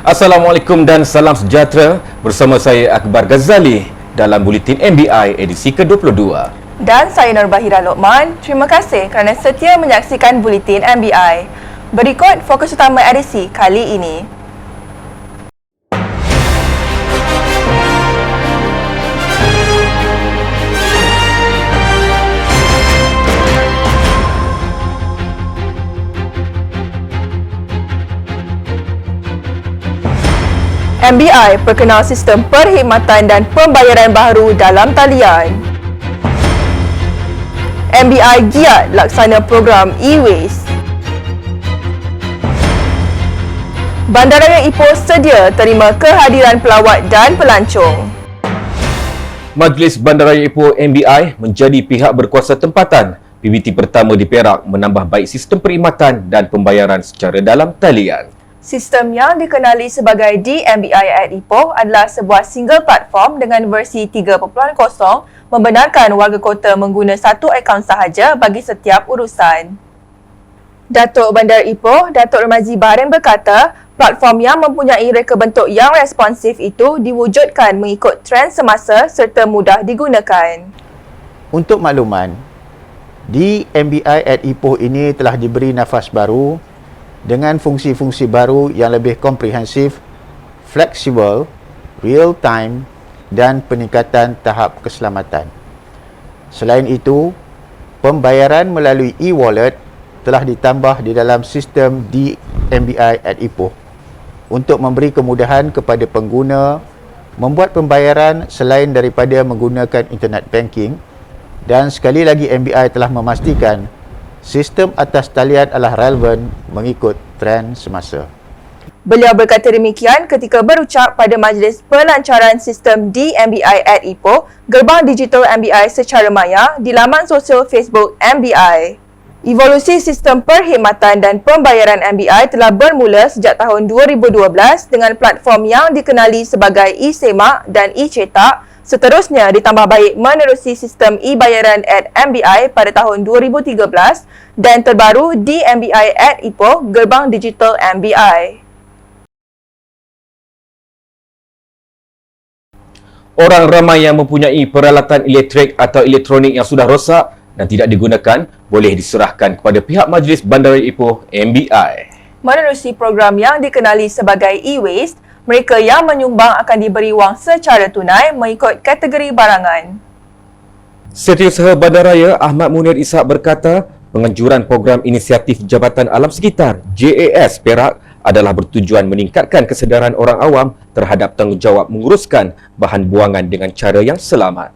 Assalamualaikum dan salam sejahtera. Bersama saya Akbar Ghazali dalam Buletin MBI edisi ke-22. Dan saya Nurbahira Lokman. Terima kasih kerana setia menyaksikan Buletin MBI. Berikut fokus utama edisi kali ini. MBI perkenal sistem perkhidmatan dan pembayaran baharu dalam talian. MBI giat laksana program e-waste. Bandaraya Ipoh sedia terima kehadiran pelawat dan pelancong. Majlis Bandaraya Ipoh MBI menjadi pihak berkuasa tempatan. PBT pertama di Perak menambah baik sistem perkhidmatan dan pembayaran secara dalam talian. Sistem yang dikenali sebagai DMBI at Ipoh adalah sebuah single platform dengan versi 3.0 membenarkan warga kota mengguna satu akaun sahaja bagi setiap urusan. Datuk Bandar Ipoh, Datuk Remazi Baharin berkata, platform yang mempunyai reka bentuk yang responsif itu diwujudkan mengikut trend semasa serta mudah digunakan. Untuk makluman, DMBI at Ipoh ini telah diberi nafas baru dengan fungsi-fungsi baru yang lebih komprehensif, fleksibel, real time dan peningkatan tahap keselamatan. Selain itu, pembayaran melalui e-wallet telah ditambah di dalam sistem DMBI at Ipoh untuk memberi kemudahan kepada pengguna membuat pembayaran selain daripada menggunakan internet banking, dan sekali lagi MBI telah memastikan sistem atas talian adalah relevan mengikut trend semasa. Beliau berkata demikian ketika berucap pada majlis pelancaran sistem DMBI at Ipoh, gerbang digital MBI secara maya di laman sosial Facebook MBI. Evolusi sistem perkhidmatan dan pembayaran MBI telah bermula sejak tahun 2012 dengan platform yang dikenali sebagai e-Semak dan e-Cetak. Seterusnya ditambah baik menerusi sistem e-bayaran at MBI pada tahun 2013 dan terbaru DMBI at Ipoh, gerbang digital MBI. Orang ramai yang mempunyai peralatan elektrik atau elektronik yang sudah rosak dan tidak digunakan boleh diserahkan kepada pihak Majlis Bandaraya Ipoh MBI. Menerusi program yang dikenali sebagai e-waste, mereka yang menyumbang akan diberi wang secara tunai mengikut kategori barangan. Setiausaha Bandaraya Ahmad Munir Ishak berkata, penganjuran program inisiatif Jabatan Alam Sekitar JAS Perak adalah bertujuan meningkatkan kesedaran orang awam terhadap tanggungjawab menguruskan bahan buangan dengan cara yang selamat.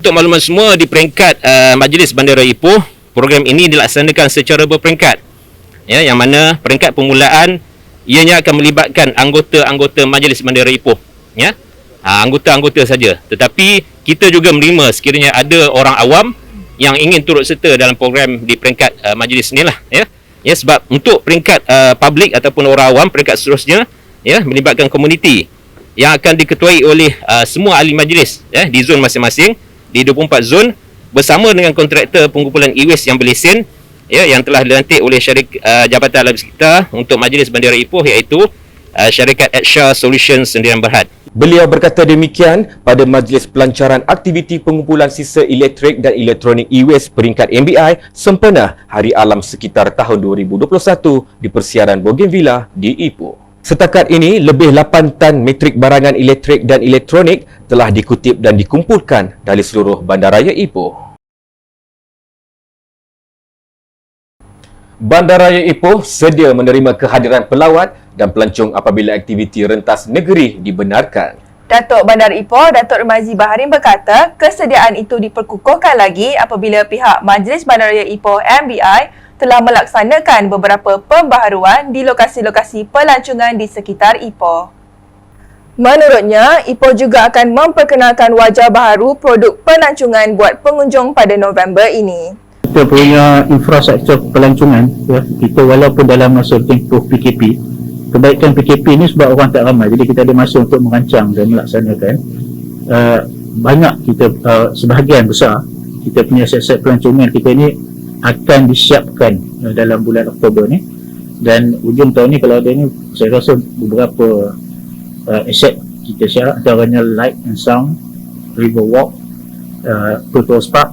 Untuk makluman semua, di peringkat Majlis Bandaraya Ipoh, program ini dilaksanakan secara berperingkat. Ya, yang mana peringkat permulaan ianya akan melibatkan anggota-anggota Majlis Bandaraya Ipoh, ya. Anggota-anggota saja. Tetapi kita juga menerima sekiranya ada orang awam yang ingin turut serta dalam program di peringkat majlis inilah, ya. Ya, sebab untuk peringkat publik ataupun orang awam, peringkat seterusnya, ya, melibatkan komuniti yang akan diketuai oleh semua ahli majlis, ya, di zon masing-masing, di 24 zon bersama dengan kontraktor pengumpulan e-waste yang berlesen, ya, yang telah dilantik oleh Jabatan Alam Sekitar untuk Majlis Bandaraya Ipoh, iaitu syarikat Adsha Solutions Sendirian Berhad. Beliau berkata demikian pada majlis pelancaran aktiviti pengumpulan sisa elektrik dan elektronik e-waste peringkat MBI sempena Hari Alam Sekitar tahun 2021 di Persiaran Bougainvillea di Ipoh. Setakat ini, lebih 8 tan metrik barangan elektrik dan elektronik telah dikutip dan dikumpulkan dari seluruh Bandaraya Ipoh. Bandaraya Ipoh sedia menerima kehadiran pelawat dan pelancong apabila aktiviti rentas negeri dibenarkan. Datuk Bandar Ipoh, Datuk Remazi Baharin berkata, kesediaan itu diperkukuhkan lagi apabila pihak Majlis Bandaraya Ipoh MBI telah melaksanakan beberapa pembaharuan di lokasi-lokasi pelancongan di sekitar Ipoh. Menurutnya, Ipoh juga akan memperkenalkan wajah baharu produk pelancongan buat pengunjung pada November ini. Kita punya infrastruktur pelancongan, ya, kita walaupun dalam masa tempoh PKP, kebaikan PKP ni sebab orang tak ramai, jadi kita ada masa untuk merancang dan melaksanakan. Banyak kita, sebahagian besar kita punya set-set pelancongan kita ni akan disiapkan dalam bulan Oktober ni, dan ujung tahun ni kalau ada ni saya rasa beberapa aset kita share, antaranya Light and Sound, Riverwalk, Total Park,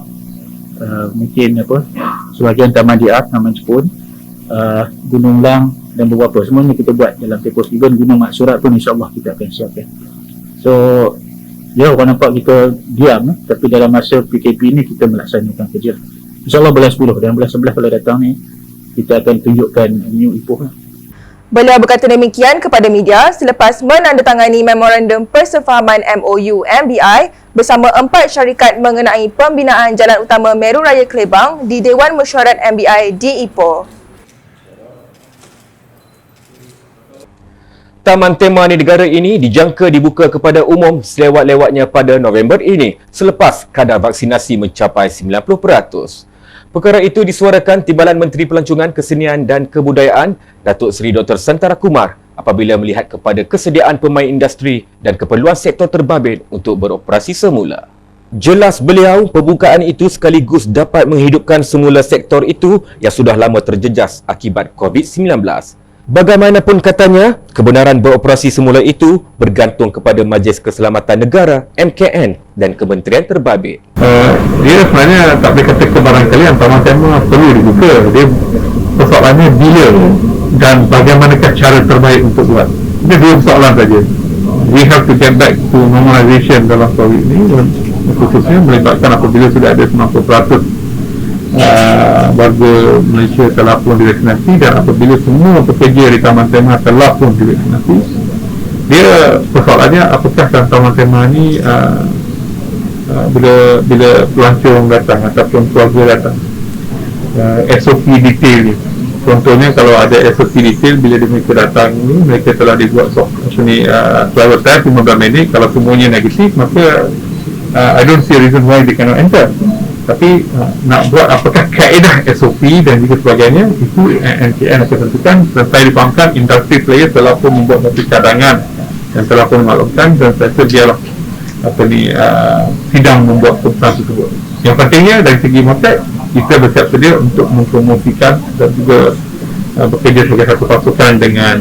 mungkin sebahagian Taman Diak, Taman Jepun, Gunung Lang dan beberapa, semuanya kita buat dalam tempoh. Even Gunung Maksurat pun insyaAllah kita akan siapkan. So orang nampak kita diam, tapi dalam masa PKP ni kita melaksanakan kerja. InsyaAllah bulan 10 dan bulan 11 kalau datang ni kita akan tunjukkan new Ipoh lah. Beliau berkata demikian kepada media selepas menandatangani Memorandum Persefahaman MOU MBI bersama 4 syarikat mengenai pembinaan Jalan Utama Meru Raya Kelebang di Dewan Mesyuarat MBI di Ipoh. Taman Tema Negara ini dijangka dibuka kepada umum selewat-lewatnya pada November ini selepas kadar vaksinasi mencapai 90%. Perkara itu disuarakan Timbalan Menteri Pelancongan Kesenian dan Kebudayaan Datuk Seri Dr. Santara Kumar apabila melihat kepada kesediaan pemain industri dan keperluan sektor terbabit untuk beroperasi semula. Jelas beliau, pembukaan itu sekaligus dapat menghidupkan semula sektor itu yang sudah lama terjejas akibat COVID-19. Bagaimanapun katanya, kebenaran beroperasi semula itu bergantung kepada Majlis Keselamatan Negara MKN dan Kementerian Terbabit. Dia sebenarnya tak boleh kata kebarangkalian Taman Tema perlu dibuka. Dia persoalannya bila dan bagaimanakah cara terbaik untuk buat. Ini dua persoalan saja. We have to get back to normalization dalam COVID ini, khususnya melibatkan apabila sudah ada 90% warga Malaysia telah pun divaksinasi dan apabila semua pekerja di Taman Tema telah pun divaksinasi. Dia persoalannya apakah Taman Tema ni bila pelancong datang ataupun keluarga datang, SOP detail ni. Contohnya kalau ada SOP detail bila mereka datang ni, mereka telah dibuat travel time 15 minit. Kalau semuanya negatif, maka I don't see a reason why they cannot enter. Tapi nak buat apakah kaedah SOP dan juga sebagainya, itu MKN akan tentukan. Dan saya difahamkan industri player telah pun membuat satu cadangan dan telah pun memaklumkan, dan saya rasa biarlah sidang membuat keputusan tersebut. Yang pentingnya dari segi market, kita bersiap sedia untuk mempromosikan dan juga bekerja sebagai satu pasukan dengan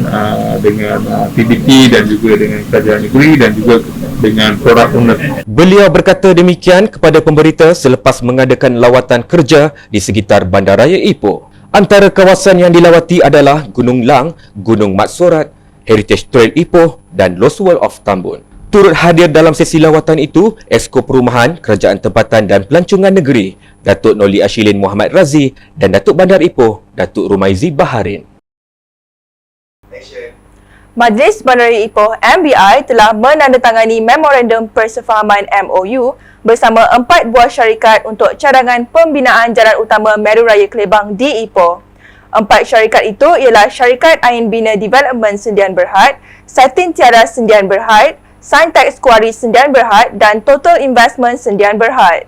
PBT dan juga dengan kerajaan negeri dan juga dengan produk owner. Beliau berkata demikian kepada pemberita selepas mengadakan lawatan kerja di sekitar Bandaraya Ipoh. Antara kawasan yang dilawati adalah Gunung Lang, Gunung Maksurat, Heritage Trail Ipoh dan Lost World of Tambun. Turut hadir dalam sesi lawatan itu, Esko Perumahan, Kerajaan Tempatan dan Pelancongan Negeri, Datuk Noli Ashilin Muhammad Razi dan Datuk Bandar Ipoh, Datuk Rumaizi Baharin. Majlis Bandaraya Ipoh MBI telah menandatangani Memorandum Persefahaman MOU bersama 4 buah syarikat untuk cadangan pembinaan Jalan Utama Meru Raya Kelebang di Ipoh. 4 syarikat itu ialah Syarikat Ain Bina Development Sendian Berhad, Satin Tiara Sendian Berhad, Saintex Quarry Sendian Berhad dan Total Investment Sendian Berhad.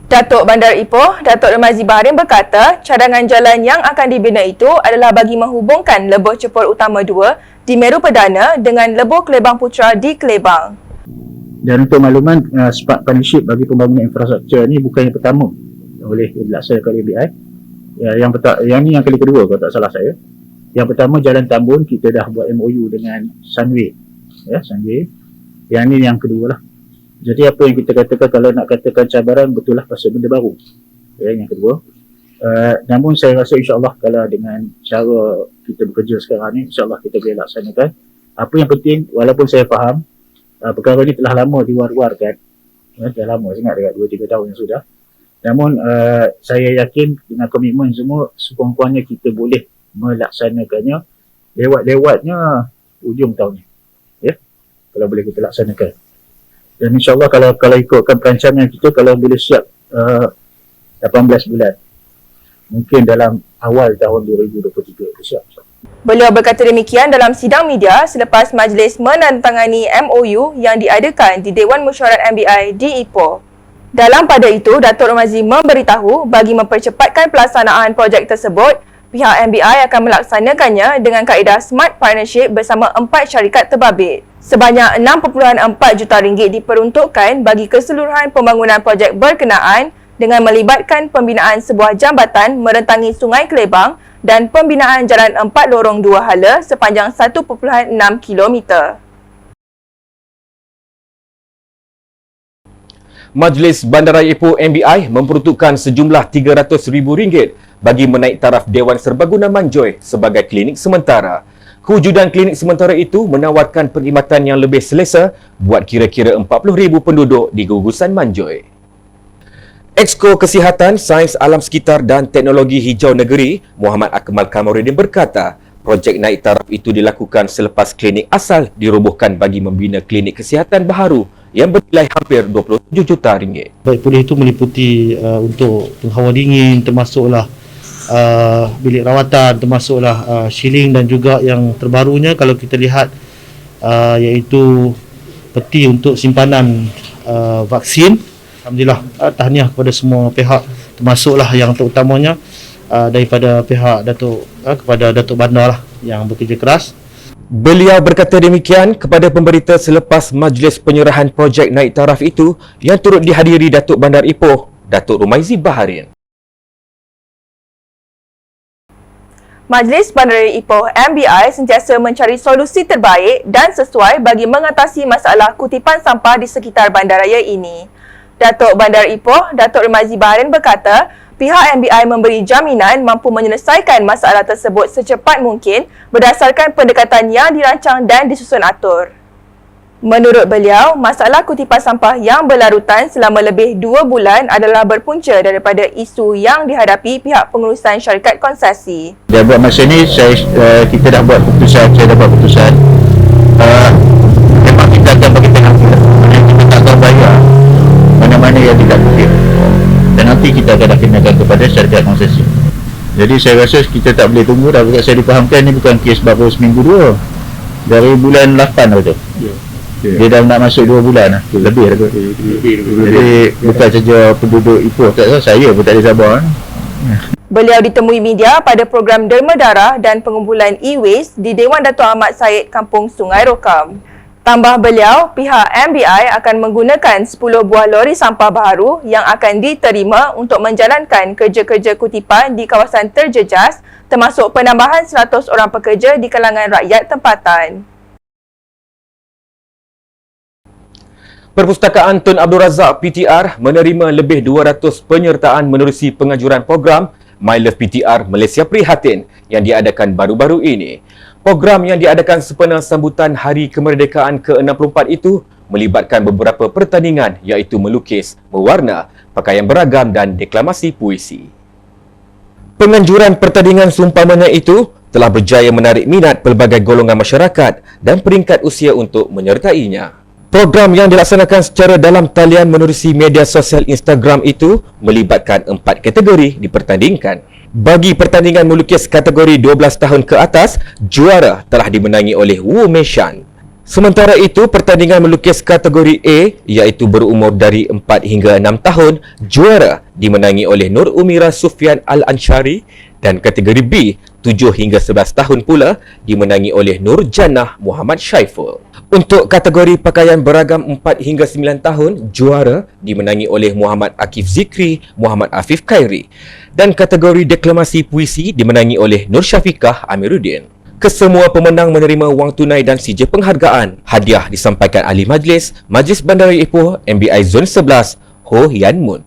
Datuk Bandar Ipoh, Datuk Rumaizi Baharin berkata, cadangan jalan yang akan dibina itu adalah bagi menghubungkan lebuh cepur utama 2 di Meru Perdana dengan lebuh Kelebang Putra di Kelebang. Dan untuk makluman, Spark Partnership bagi pembangunan infrastruktur ni bukan yang pertama oleh dilaksanakan oleh MBI. Yang ni yang kali kedua kalau tak salah saya. Yang pertama Jalan Tambun, kita dah buat MOU dengan Sunway. Sunway. Yang ni yang kedua lah. Jadi apa yang kita katakan, kalau nak katakan cabaran, betul lah pasal benda baru. Yang kedua. Namun saya rasa insyaAllah kalau dengan cara kita bekerja sekarang ni, insyaAllah kita boleh laksanakan. Apa yang penting, walaupun saya faham perkara ni telah lama diwar-warkan, dah lama sangat, dekat 2-3 tahun yang sudah. Namun saya yakin dengan komitmen semua, sekurang-kurangnya kita boleh melaksanakannya lewat-lewatnya ujung tahun ni. Kalau boleh kita laksanakan. Dan insyaAllah kalau ikutkan perancangan kita, kalau boleh siap 18 bulan, mungkin dalam awal tahun 2023 siap. Beliau berkata demikian dalam sidang media selepas majlis menandatangani MOU yang diadakan di Dewan Mesyuarat MBI di Ipoh. Dalam pada itu, Datuk Rumaizi memberitahu bagi mempercepatkan pelaksanaan projek tersebut, pihak MBI akan melaksanakannya dengan kaedah Smart Partnership bersama 4 syarikat terbabit. Sebanyak RM6.4 juta diperuntukkan bagi keseluruhan pembangunan projek berkenaan dengan melibatkan pembinaan sebuah jambatan merentangi Sungai Kelebang dan pembinaan jalan 4 lorong 2 hala sepanjang 1.6 km. Majlis Bandaraya Ipoh MBI memperuntukkan sejumlah RM300,000 bagi menaik taraf Dewan Serbaguna Manjoy sebagai klinik sementara. Kewujudan klinik sementara itu menawarkan perkhidmatan yang lebih selesa buat kira-kira 40,000 penduduk di gugusan Manjoy. Exko Kesihatan, Sains Alam Sekitar dan Teknologi Hijau Negeri, Muhammad Akmal Kamarudin berkata, projek naik taraf itu dilakukan selepas klinik asal dirobohkan bagi membina klinik kesihatan baharu yang bernilai hampir RM27 juta. Baik pulih itu meliputi untuk penghawa dingin, termasuklah bilik rawatan, termasuklah shilling dan juga yang terbarunya kalau kita lihat iaitu peti untuk simpanan vaksin. Alhamdulillah, tahniah kepada semua pihak, termasuklah yang terutamanya daripada pihak kepada Datuk Bandar lah yang bekerja keras. Beliau berkata demikian kepada pemberita selepas majlis penyerahan projek naik taraf itu yang turut dihadiri Datuk Bandar Ipoh, Datuk Rumaizi Baharin. Majlis Bandaraya Ipoh MBI sentiasa mencari solusi terbaik dan sesuai bagi mengatasi masalah kutipan sampah di sekitar bandaraya ini. Datuk Bandar Ipoh, Datuk Rumaizi Baharin berkata, pihak MBI memberi jaminan mampu menyelesaikan masalah tersebut secepat mungkin berdasarkan pendekatan yang dirancang dan disusun atur. Menurut beliau, masalah kutipan sampah yang berlarutan selama lebih 2 bulan adalah berpunca daripada isu yang dihadapi pihak pengurusan syarikat konsesi. Dan buat masa ni kita dah buat keputusan, saya dah buat keputusan. Memang kita akan bagi penalti. Kita tak akan bayar mana-mana yang tidak kutip. Dan nanti kita akan kenakan kepada syarikat konsesi. Jadi saya rasa kita tak boleh tunggu dah. Saya dipahamkan ni bukan kes baru seminggu 2. Dari bulan 8 dah tu. Dia dah nak masuk 2 bulan lah. Lebih dah tu. Jadi bukan saja penduduk Ipoh, saya pun tak ada sabar. Beliau ditemui media pada program Derma Darah dan pengumpulan e-waste di Dewan Datuk Ahmad Said, Kampung Sungai Rokam. Tambah beliau, pihak MBI akan menggunakan 10 buah lori sampah baharu yang akan diterima untuk menjalankan kerja-kerja kutipan di kawasan terjejas termasuk penambahan 100 orang pekerja di kalangan rakyat tempatan. Perpustakaan Tun Abdul Razak PTR menerima lebih 200 penyertaan menerusi pengajuran program My Love PTR Malaysia Prihatin yang diadakan baru-baru ini. Program yang diadakan sempena sambutan Hari Kemerdekaan ke-64 itu melibatkan beberapa pertandingan iaitu melukis, mewarna, pakaian beragam dan deklamasi puisi. Penganjuran pertandingan seumpamanya itu telah berjaya menarik minat pelbagai golongan masyarakat dan peringkat usia untuk menyertainya. Program yang dilaksanakan secara dalam talian menerusi media sosial Instagram itu melibatkan 4 kategori dipertandingkan. Bagi pertandingan melukis kategori 12 tahun ke atas, juara telah dimenangi oleh Wu Meishan. Sementara itu, pertandingan melukis kategori A iaitu berumur dari 4 hingga 6 tahun, juara dimenangi oleh Nur Umira Sufyan Al-Anshari dan kategori B 7 hingga 11 tahun pula dimenangi oleh Nur Jannah Muhammad Syaiful. Untuk kategori pakaian beragam 4 hingga 9 tahun, juara dimenangi oleh Muhammad Akif Zikri, Muhammad Afif Khairi. Dan kategori deklamasi puisi dimenangi oleh Nur Syafiqah Amiruddin. Kesemua pemenang menerima wang tunai dan sijil penghargaan. Hadiah disampaikan ahli majlis, Majlis Bandaraya Ipoh MBI Zon 11, Ho Yan Mun.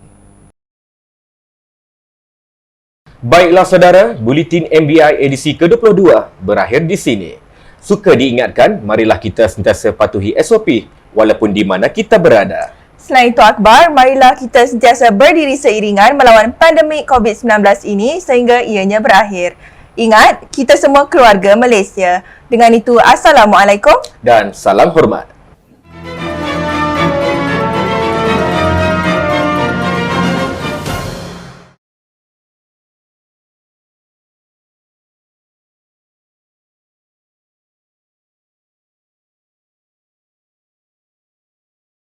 Baiklah saudara, Buletin MBI edisi ke-22 berakhir di sini. Suka diingatkan, marilah kita sentiasa patuhi SOP walaupun di mana kita berada. Selain itu akhbar, marilah kita sentiasa berdiri seiringan melawan pandemik COVID-19 ini sehingga ianya berakhir. Ingat, kita semua keluarga Malaysia. Dengan itu, Assalamualaikum dan salam hormat.